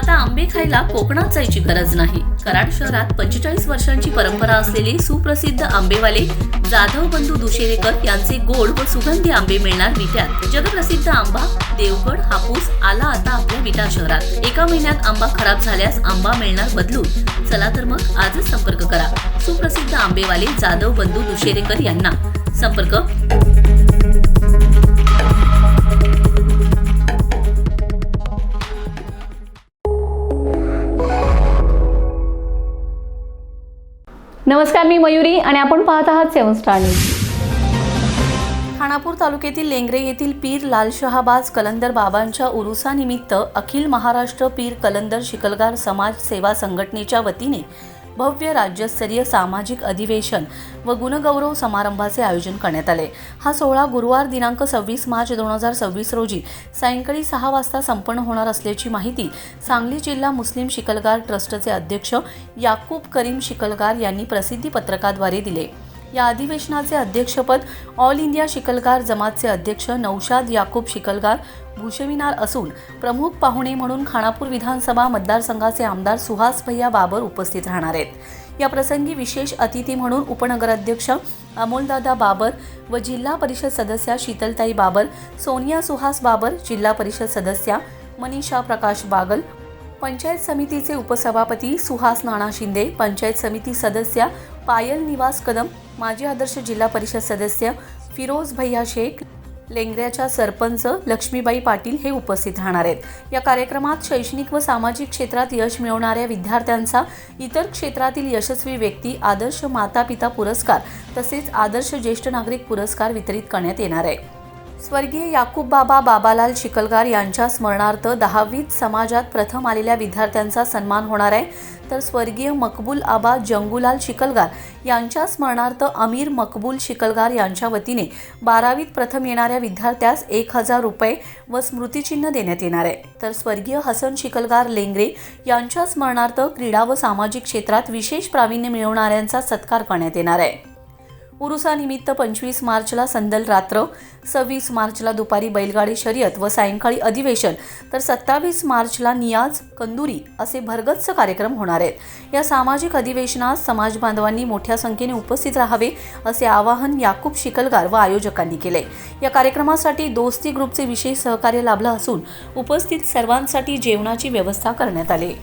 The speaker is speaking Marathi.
आता आंबे खायला कोकणात जायची गरज नाही। कराड शहरात 45 वर्षांची परंपरा असलेले सुप्रसिद्ध आंबेवाले जाधव बंधू दुशेरेकर यांचे गोड व सुगंधी आंबे मिळणार विट्यात। जगप्रसिद्ध आंबा देवगड हापूस आला आता आपल्या विटा शहरात। एका महिन्यात आंबा खराब झाल्यास आंबा मिळणार बदलून। चला तर मग आजच संपर्क करा सुप्रसिद्ध आंबेवाले जाधव बंधू दुशेरेकर यांना। संपर्क नमस्कार, मी मयुरी आणि आपण पाहत आहात 7 स्टार न्यूज। खानापूर तालुक्यातील लेंगरे येथील पीर लालशहाबाज कलंदर बाबांच्या उरुसानिमित्त अखिल महाराष्ट्र पीर कलंदर शिकलगार समाज सेवा संघटनेच्या वतीने भव्य राज्यस्तरीय सामाजिक अधिवेशन व गुणगौरव समारंभाचे आयोजन करण्यात आले। हा सोहळा गुरुवार दिनांक 26 मार्च 2026 रोजी सायंकाळी 6 वाजता संपन्न होणार असल्याची माहिती सांगली जिल्हा मुस्लिम शिकलगार ट्रस्टचे अध्यक्ष याकूब करीम शिकलगार यांनी प्रसिद्धी पत्रकाद्वारे दिले। या अधिवेशनाचे अध्यक्षपद ऑल इंडिया शिकलगार जमातचे अध्यक्ष नौशाद याकूब शिकलगार भूषविणार असून प्रमुख पाहुणे म्हणून खानापूर विधानसभा मतदारसंघाचे आमदार सुहास भैया बाबर उपस्थित राहणार आहेत। या प्रसंगी विशेष अतिथी म्हणून उपनगराध्यक्ष अमोलदादा बाबर व जिल्हा परिषद सदस्या शीतलताई बाबर, सोनिया सुहास बाबर, जिल्हा परिषद सदस्या मनीषा प्रकाश बागल, पंचायत समितीचे उपसभापती सुहास नाना शिंदे, पंचायत समिती सदस्या पायल निवास कदम, माजी आदर्श जिल्हा परिषद सदस्य फिरोज भैया शेख, लेंगऱ्याच्या सरपंच लक्ष्मीबाई पाटील हे उपस्थित राहणार आहेत। या कार्यक्रमात शैक्षणिक व सामाजिक क्षेत्रात यश मिळवणाऱ्या विद्यार्थ्यांचा, इतर क्षेत्रातील यशस्वी व्यक्ती, आदर्श माता-पिता पुरस्कार तसेच आदर्श ज्येष्ठ नागरिक पुरस्कार वितरित करण्यात येणार आहे। स्वर्गीय याकूब बाबा बाबालाल शिकलगार यांच्या स्मरणार्थ 10वीत समाजात प्रथम आलेल्या विद्यार्थ्यांचा सन्मान होणार आहे, तर स्वर्गीय मकबूल आबा जंगूलाल शिकलगार यांच्या स्मरणार्थ अमीर मकबूल शिकलगार यांच्या वतीने 12वीत प्रथम येणाऱ्या विद्यार्थ्यास 1000 रुपये व स्मृतिचिन्ह देण्यात येणार आहे, तर स्वर्गीय हसन शिकलगार लेंगरे यांच्या स्मरणार्थ क्रीडा व सामाजिक क्षेत्रात विशेष प्रावीण्य मिळवणाऱ्यांचा सत्कार करण्यात येणार आहे। उरुसानिमित्त 25 मार्चला संदल रात्र, 26 मार्चला दुपारी बैलगाडी शर्यत व सायंकाळी अधिवेशन, तर 27 मार्चला नियाज कंदुरी असे भरगच्च कार्यक्रम होणार आहेत। या सामाजिक अधिवेशनात समाज बांधवांनी मोठ्या संख्येने उपस्थित राहावे असे आवाहन याकूब शिकलगार व आयोजकांनी केले। या कार्यक्रमासाठी दोस्ती ग्रुपचे विशेष सहकार्य लाभलं असून उपस्थित सर्वांसाठी जेवणाची व्यवस्था करण्यात आली।